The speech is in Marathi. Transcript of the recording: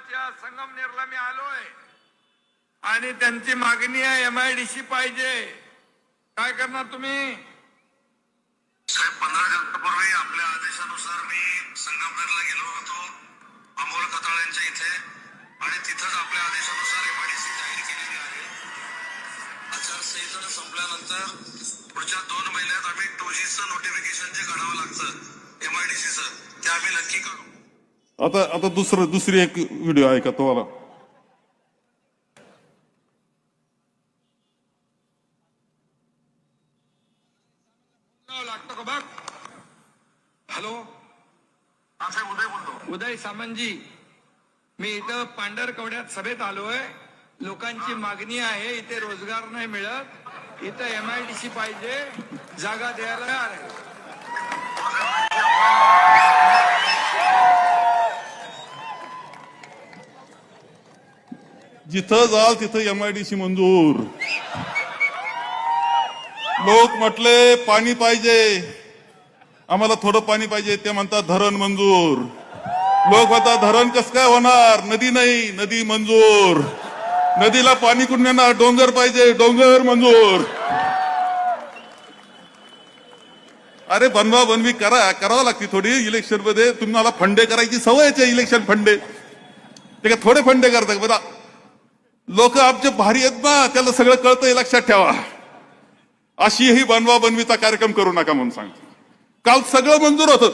गावाच्या संगमनेरला मी आलोय आणि त्यांची मागणी आहे MIDC पाहिजे. काय करणार तुम्ही? साहेब 15 दिवसापूर्वी आपल्या आदेशानुसार मी संगमनेरला गेलो होतो अमोल खताळ्यांच्या इथे आणि तिथंच आपल्या आदेशानुसार MIDC जाहीर केलेली आहे. आचारसंहिता संपल्यानंतर पुढच्या 2 महिन्यात आम्ही 2Gचं नोटिफिकेशन जे काढावं लागतं MIDCचं ते आम्ही नक्की करू. आता दुसरी एक व्हिडिओ ऐका तुम्हाला. लागतो का बघ. हॅलो साहेब उदय बोलतो. उदय सामंतजी, मी इथं पांढरकवड्यात सभेत आलोय. लोकांची मागणी आहे, इथे रोजगार नाही मिळत, इथं MIDC पाहिजे, जागा द्यायला तयार आहे. जिथं जाल तिथं MIDC मंजूर. लोक म्हटले पाणी पाहिजे, आम्हाला थोडं पाणी पाहिजे, ते म्हणतात धरण मंजूर. लोक म्हणतात धरण कसं काय होणार, नदी नाही, नदी मंजूर. नदीला पाणी कुठून येणार, डोंगर पाहिजे, डोंगर मंजूर. अरे बनवा बनवी करावं लागते थोडी. इलेक्शन मध्ये तुम्हाला फंडे करायची सवयच आहे, इलेक्शन फंडे. ते का थोडे फंडे करतात बघा. लोक आमचे भारी आहेत ना, त्याला सगळं कळतंय, लक्षात ठेवा. अशीही बनवा बनवीचा कार्यक्रम करू नका म्हणून सांगतो. काल सगळं मंजूर होतं.